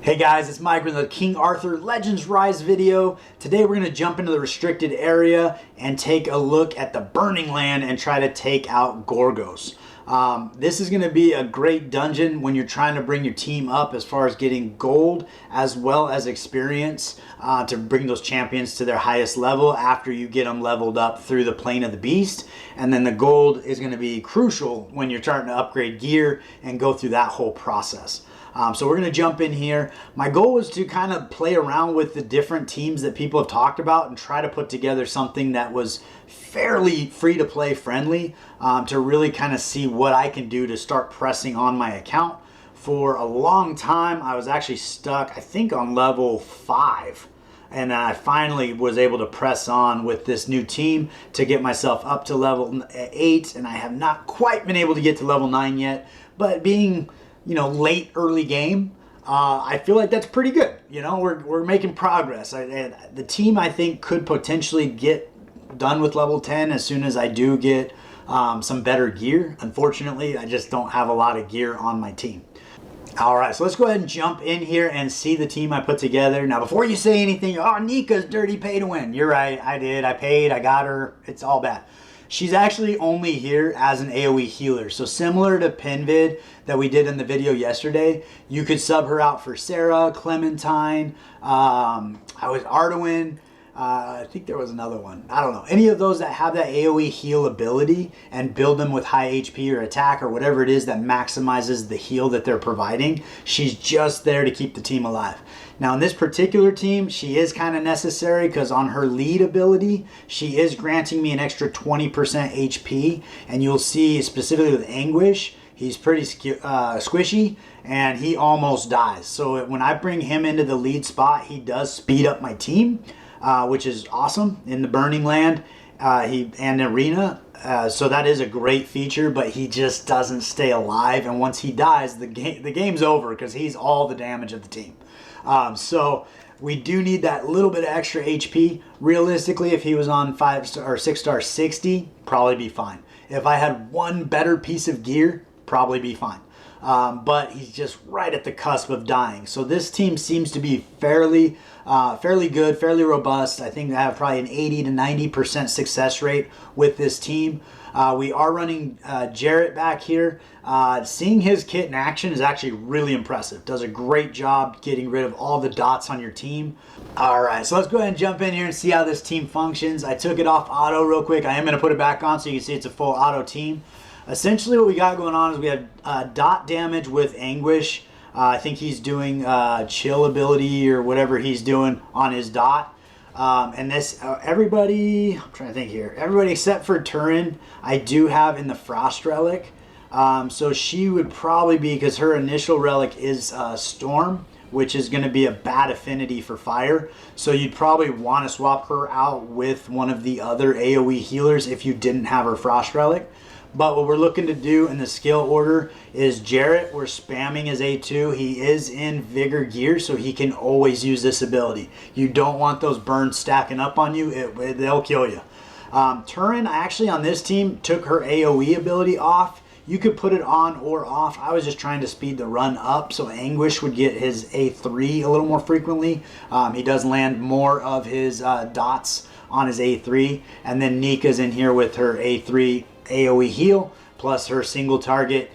Hey guys, it's Mike with the King Arthur Legends Rise video. Today we're going to jump into the restricted area and take a look at the Burning Land and try to take out Gorgos. This is going to be a great dungeon when you're trying to bring your team up as far as getting gold as well as experience to bring those champions to their highest level after you get them leveled up through the Plane of the Beast. And then the gold is going to be crucial when you're trying to upgrade gear and go through that whole process. So we're going to jump in here. My goal was to kind of play around with the different teams that people have talked about and try to put together something that was fairly free-to-play friendly to really kind of see what I can do to start pressing on my account. For a long time, I was actually stuck, I think, on level 5. And I finally was able to press on with this new team to get myself up to level 8. And I have not quite been able to get to level 9 yet. But being, you know, late early game, I feel like that's pretty good. You know, we're making progress. The team, I think, could potentially get done with level 10 as soon as I do get some better gear. Unfortunately, I just don't have a lot of gear on my team. All right, so let's go ahead and jump in here and see the team I put together. Now, before you say anything, oh, Nika's dirty pay to win. You're right, I did. I paid, I got her. It's all bad. She's actually only here as an AoE healer. So similar to Pinvid that we did in the video yesterday, you could sub her out for Sarah, Clementine, Arduin. I think there was another one. I don't know. Any of those that have that AoE heal ability and build them with high HP or attack or whatever it is that maximizes the heal that they're providing, she's just there to keep the team alive. Now in this particular team, she is kind of necessary because on her lead ability, she is granting me an extra 20% HP. And you'll see specifically with Anguish, he's pretty squishy and he almost dies. So when I bring him into the lead spot, he does speed up my team. Which is awesome in the Burning Land and Arena. So that is a great feature, but he just doesn't stay alive. And once he dies, the game's over because he's all the damage of the team. So we do need that little bit of extra HP. Realistically, if he was on 5-star or 6-star 60, probably be fine. If I had one better piece of gear, probably be fine. But he's just right at the cusp of dying. So this team seems to be fairly good, fairly robust. I think they have probably an 80 to 90% success rate with this team. We are running Jarrett back here. Seeing his kit in action is actually really impressive. Does a great job getting rid of all the dots on your team. All right, so let's go ahead and jump in here and see how this team functions. I took it off auto real quick. I am going to put it back on so you can see it's a full auto team. Essentially what we got going on is we have dot damage with Anguish. I think he's doing chill ability or whatever he's doing on his dot. And this, everybody, I'm trying to think here. Everybody except for Turin, I do have in the Frost Relic. So she would probably be, because her initial relic is Storm, which is going to be a bad affinity for fire. So you'd probably want to swap her out with one of the other AoE healers if you didn't have her Frost Relic. But what we're looking to do in the skill order is Jarrett, we're spamming his A2. He is in Vigor gear, so he can always use this ability. You don't want those burns stacking up on you. They'll kill you. Turin, actually on this team, took her AoE ability off. You could put it on or off. I was just trying to speed the run up so Anguish would get his A3 a little more frequently. He does land more of his dots on his A3. And then Nika's in here with her A3 AoE heal plus her single target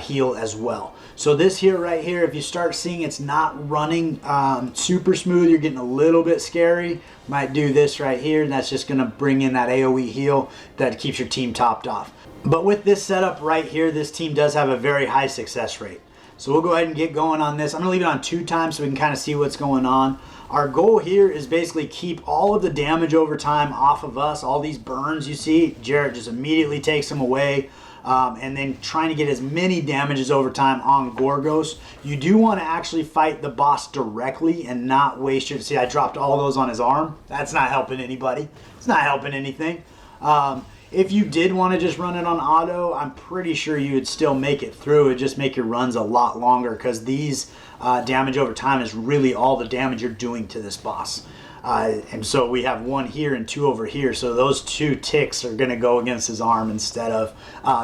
heal as well. So this here right here, if you start seeing it's not running super smooth, you're getting a little bit scary, might do this right here, and that's just going to bring in that AoE heal that keeps your team topped off. But with this setup right here, this team does have a very high success rate. So we'll go ahead and get going on this. I'm going to leave it on 2 times so we can kind of see what's going on. Our goal here is basically keep all of the damage over time off of us. All these burns you see, Jarrett just immediately takes them away. And then trying to get as many damages over time on Gorgos. You do want to actually fight the boss directly and not waste your... See, I dropped all those on his arm. That's not helping anybody. It's not helping anything. If you did want to just run it on auto, I'm pretty sure you would still make it through. It would just make your runs a lot longer because these damage over time is really all the damage you're doing to this boss. And so we have 1 here and 2 over here. So those 2 ticks are going to go against his arm instead of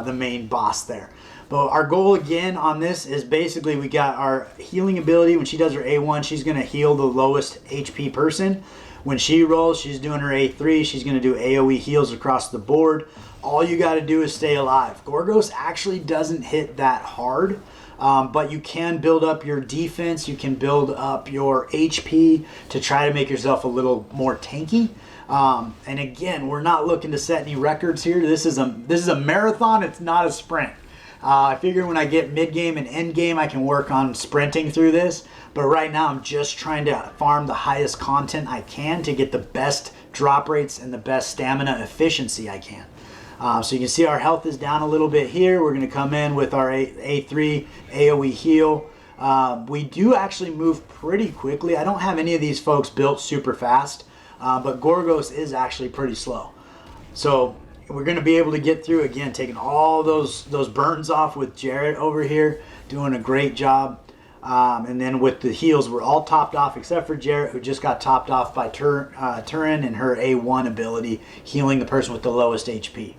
the main boss there. But our goal again on this is basically we got our healing ability. When she does her A1, she's going to heal the lowest HP person. When she rolls, she's doing her A3. She's going to do AoE heals across the board. All you got to do is stay alive. Gorgos actually doesn't hit that hard, but you can build up your defense. You can build up your HP to try to make yourself a little more tanky. And again, we're not looking to set any records here. This is a marathon. It's not a sprint. I figure when I get mid-game and end-game, I can work on sprinting through this. But right now, I'm just trying to farm the highest content I can to get the best drop rates and the best stamina efficiency I can. So you can see our health is down a little bit here. We're going to come in with our A3 AoE heal. We do actually move pretty quickly. I don't have any of these folks built super fast, but Gorgos is actually pretty slow. So we're going to be able to get through, again, taking all those burns off with Jarrett over here, doing a great job. And then with the heals, we're all topped off except for Jarrett, who just got topped off by Turin and her A1 ability, healing the person with the lowest HP.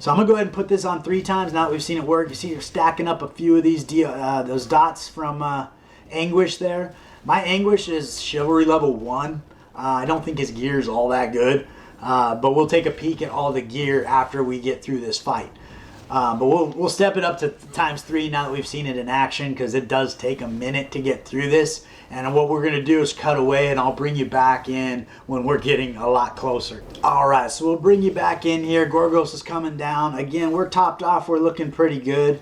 So I'm going to go ahead and put this on 3 times now that we've seen it work. You see you're stacking up a few of these those dots from Anguish there. My Anguish is Chivalry level 1. I don't think his gear is all that good. But we'll take a peek at all the gear after we get through this fight. But we'll step it up to ×3 now that we've seen it in action, because it does take a minute to get through this. And what we're going to do is cut away, and I'll bring you back in when we're getting a lot closer. All right, so we'll bring you back in here. Gorgos is coming down. Again, we're topped off. We're looking pretty good.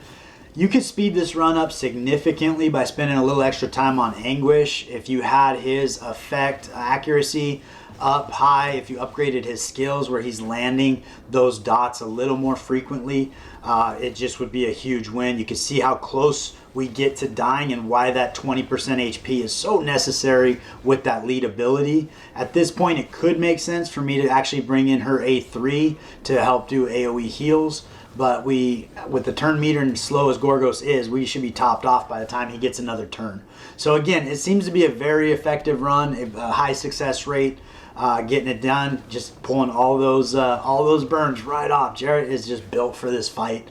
You could speed this run up significantly by spending a little extra time on Anguish. If you had his effect accuracy up high, if you upgraded his skills where he's landing those dots a little more frequently, it just would be a huge win. You can see how close we get to dying and why that 20% HP is so necessary with that lead ability. At this point, it could make sense for me to actually bring in her A3 to help do AoE heals. But with the turn meter and slow as Gorgos is, we should be topped off by the time he gets another turn. So again, it seems to be a very effective run, a high success rate, getting it done, just pulling all those burns right off. Jarrett is just built for this fight.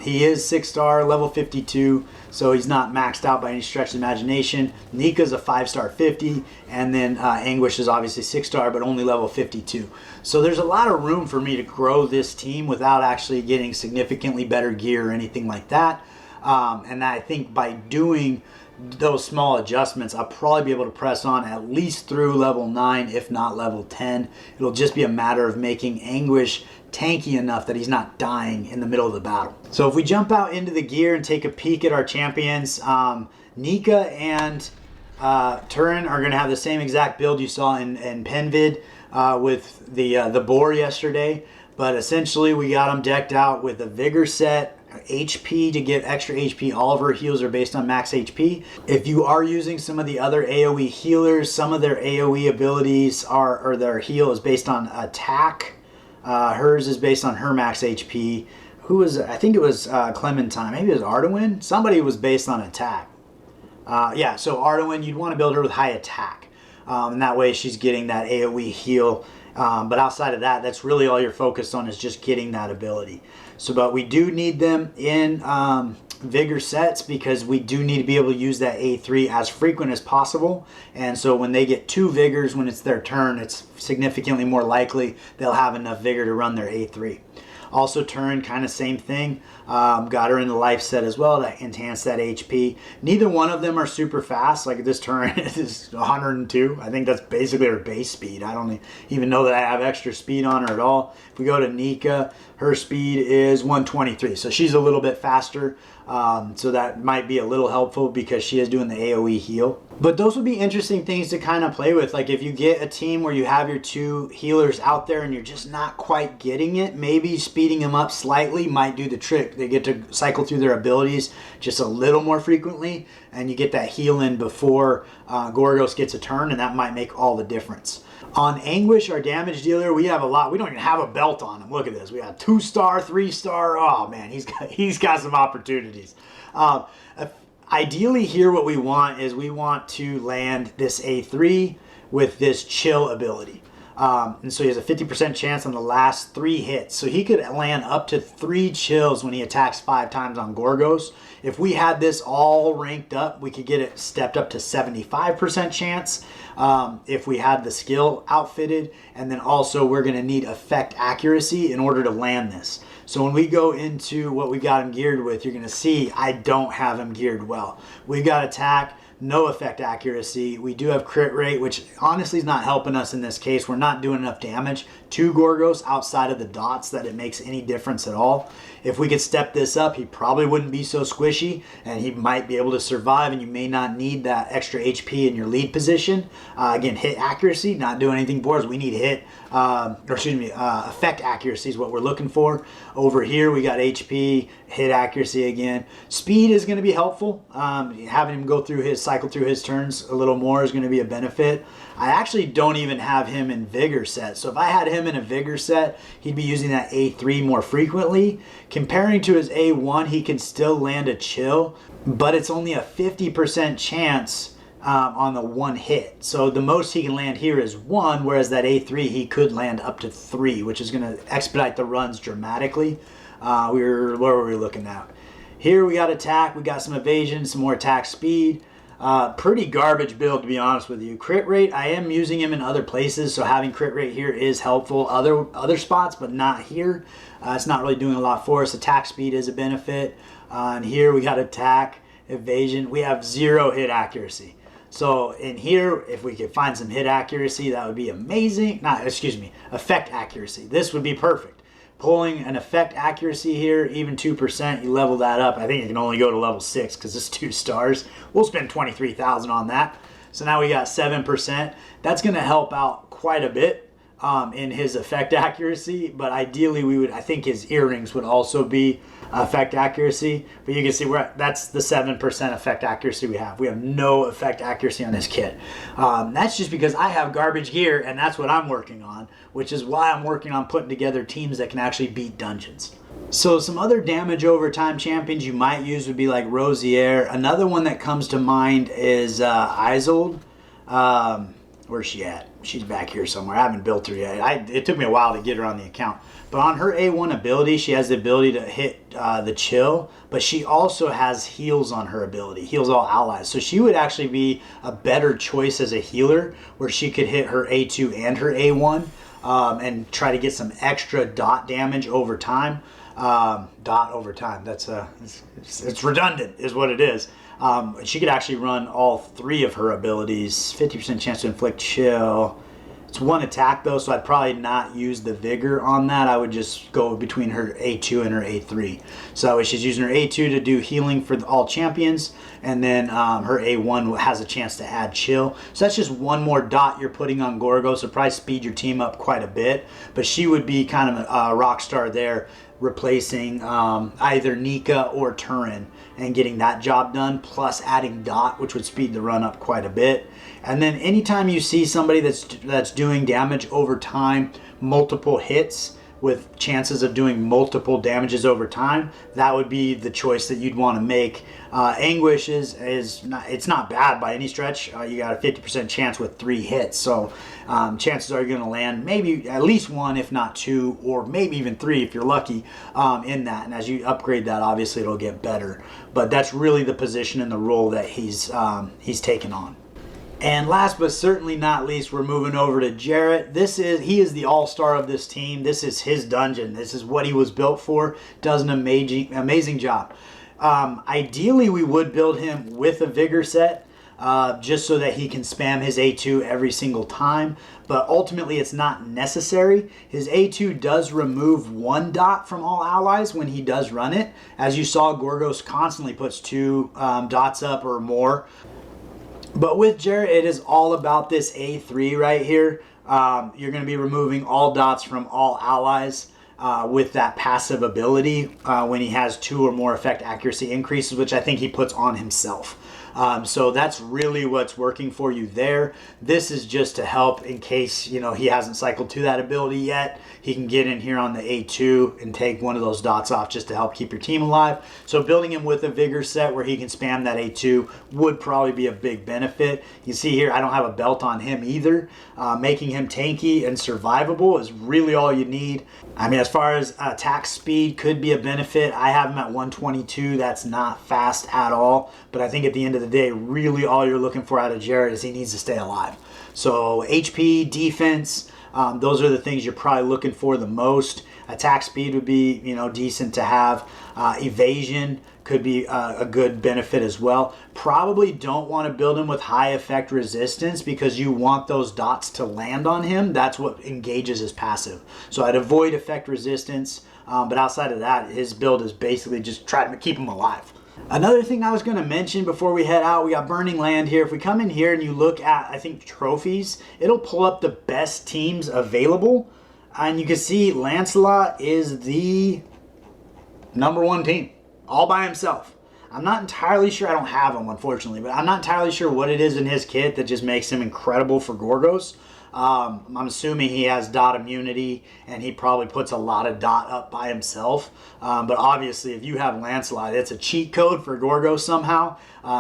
He is 6-star, level 52, so he's not maxed out by any stretch of the imagination. Nika's a 5-star 50, and then Anguish is obviously 6-star, but only level 52. So there's a lot of room for me to grow this team without actually getting significantly better gear or anything like that. And I think by doing those small adjustments, I'll probably be able to press on at least through level 9, if not level 10. It'll just be a matter of making Anguish tanky enough that he's not dying in the middle of the battle. So if we jump out into the gear and take a peek at our champions, Nika and Turin are going to have the same exact build you saw in Penvid with the boar yesterday, but essentially we got them decked out with a vigor set, HP to get extra HP. All of her heals are based on max HP. If you are using some of the other AoE healers, some of their AoE abilities or their heal is based on attack. Hers is based on her max HP. I think it was Clementine. Maybe it was Arduin. Somebody was based on attack. Yeah, so Arduin, you'd want to build her with high attack. And that way she's getting that AoE heal. But outside of that, that's really all you're focused on, is just getting that ability. So, but we do need them in vigor sets, because we do need to be able to use that A3 as frequent as possible. And so when they get 2 vigors when it's their turn, it's significantly more likely they'll have enough vigor to run their A3. Also, Turin, kind of same thing. Got her in the life set as well to enhance that HP. Neither one of them are super fast. Like this Turin is 102. I think that's basically her base speed. I don't even know that I have extra speed on her at all. If we go to Nika, her speed is 123. So she's a little bit faster. So that might be a little helpful because she is doing the AoE heal. But those would be interesting things to kind of play with. Like if you get a team where you have your 2 healers out there and you're just not quite getting it, maybe speeding them up slightly might do the trick. They get to cycle through their abilities just a little more frequently, and you get that heal in before Gorgos gets a turn, and that might make all the difference. On Anguish, our damage dealer, we have a lot. We don't even have a belt on him. Look at this. We got 2-star, 3-star. Oh man, he's got some opportunities. Ideally here what we want is we want to land this A3 with this chill ability. And so he has a 50% chance on the last 3 hits. So he could land up to 3 chills when he attacks 5 times on Gorgos. If we had this all ranked up, we could get it stepped up to 75% chance if we had the skill outfitted. And then also we're going to need effect accuracy in order to land this. So when we go into what we got him geared with, you're going to see I don't have him geared well. We've got attack, no effect accuracy. We do have crit rate, which honestly is not helping us in this case. We're not doing enough damage to Gorgos outside of the dots that it makes any difference at all. If we could step this up, he probably wouldn't be so squishy, and he might be able to survive, and you may not need that extra HP in your lead position. Again, hit accuracy, not doing anything for us. We need effect accuracy is what we're looking for. Over here, we got HP, hit accuracy again. Speed is going to be helpful. Having him go through cycle through his turns a little more is going to be a benefit. I actually don't even have him in Vigor set. So if I had him in a Vigor set, he'd be using that A3 more frequently. Comparing to his A1, he can still land a chill, but it's only a 50% chance on the 1 hit. So the most he can land here is 1, whereas that A3 he could land up to 3, which is going to expedite the runs dramatically. What were we looking at? Here we got attack, we got some evasion, some more attack speed. Pretty garbage build, to be honest with you. Crit rate, I am using him in other places, so having crit rate here is helpful. Other spots, but not here. It's not really doing a lot for us. Attack speed is a benefit. And here we got attack, evasion. We have 0 hit accuracy. So in here, if we could find some hit accuracy, that would be amazing. Effect accuracy. This would be perfect. Pulling an effect accuracy here, even 2%, you level that up. I think you can only go to level 6 because it's 2 stars. We'll spend 23,000 on that. So now we got 7%. That's going to help out quite a bit in his effect accuracy. But ideally, I think his earrings would also be effect accuracy. But you can see that's the 7% effect accuracy we have. We have no effect accuracy on this kit. That's just because I have garbage gear, and that's what I'm working on, which is why I'm working on putting together teams that can actually beat dungeons. So some other damage over time champions you might use would be like Rosier. Another one that comes to mind is Isolde. Where's she at? She's back here somewhere. I haven't built her yet. It took me a while to get her on the account. But on her A1 ability, she has the ability to hit the chill, but she also has heals on her ability, heals all allies. So she would actually be a better choice as a healer, where she could hit her A2 and her A1 and try to get some extra dot damage over time. It's redundant is what it is. She could actually run all 3 of her abilities. 50% chance to inflict chill. It's 1 attack though, so I'd probably not use the vigor on that. I would just go between her A2 and her A3. So she's using her A2 to do healing for all champions, and then her A1 has a chance to add chill. So that's just 1 more dot you're putting on Gorgo, so probably speed your team up quite a bit. But she would be kind of a rock star there, replacing either Nika or Turin and getting that job done, plus adding dot, which would speed the run up quite a bit. And then anytime you see somebody that's doing damage over time, multiple hits with chances of doing multiple damages over time, that would be the choice that you'd want to make. Anguish is not bad by any stretch. You got a 50% chance with 3 hits, so chances are you're going to land maybe at least 1, if not 2, or maybe even 3 if you're lucky in that. And as you upgrade that, obviously it'll get better. But that's really the position and the role that he's taken on. And last but certainly not least, we're moving over to Jarrett. He is the all-star of this team. This is his dungeon. This is what he was built for. Does an amazing job. Ideally, we would build him with a vigor set, just so that he can spam his A2 every single time. But ultimately, it's not necessary. His A2 does remove 1 dot from all allies when he does run it. As you saw, Gorgos constantly puts 2 dots up or more. But with Jarrett, it is all about this A3 right here. You're going to be removing all dots from all allies with that passive ability when he has 2 or more effect accuracy increases, which I think he puts on himself. So that's really what's working for you there. This is just to help in case, you know, he hasn't cycled to that ability yet. He can get in here on the A2 and take one of those dots off just to help keep your team alive. So building him with a vigor set where he can spam that A2 would probably be a big benefit. You see here, I don't have a belt on him either. Making him tanky and survivable is really all you need. I mean, as far as attack speed could be a benefit, I have him at 122. That's not fast at all. But I think at the end of the day, really all you're looking for out of Jarrett is he needs to stay alive. So HP, defense, those are the things you're probably looking for the most. Attack speed would be, you know, decent to have. Evasion could be a good benefit as well. Probably don't want to build him with high effect resistance because you want those dots to land on him. That's what engages his passive. So I'd avoid effect resistance, but outside of that, his build is basically just try to keep him alive. Another thing I was going to mention before we head out, we got Burning Land here. If we come in here and you look at, I think, trophies, it'll pull up the best teams available. And you can see Lancelot is the #1 team, all by himself. I'm not entirely sure, I don't have him unfortunately, but I'm not entirely sure what it is in his kit that just makes him incredible for Gorgos. I'm assuming he has dot immunity and he probably puts a lot of dot up by himself. But obviously if you have Lancelot, it's a cheat code for Gorgos somehow.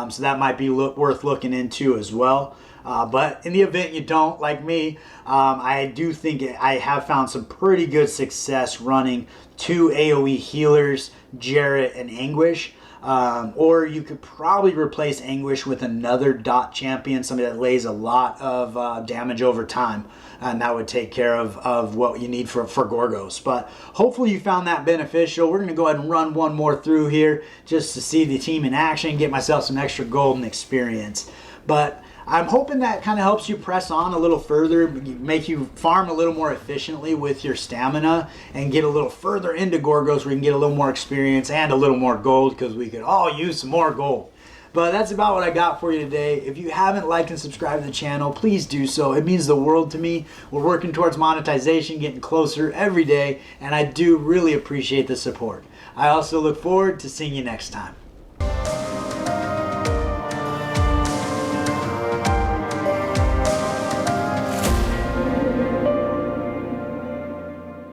So that might be worth looking into as well. But in the event you don't, like me, I do think I have found some pretty good success running 2 AoE healers, Jarrett and Anguish. Or you could probably replace Anguish with another dot champion, somebody that lays a lot of damage over time, and that would take care of what you need for Gorgos. But hopefully you found that beneficial. We're going to go ahead and run one more through here just to see the team in action, get myself some extra golden experience. But I'm hoping that kind of helps you press on a little further, make you farm a little more efficiently with your stamina and get a little further into Gorgos where you can get a little more experience and a little more gold because we could all use some more gold. But that's about what I got for you today. If you haven't liked and subscribed to the channel, please do so. It means the world to me. We're working towards monetization, getting closer every day, and I do really appreciate the support. I also look forward to seeing you next time.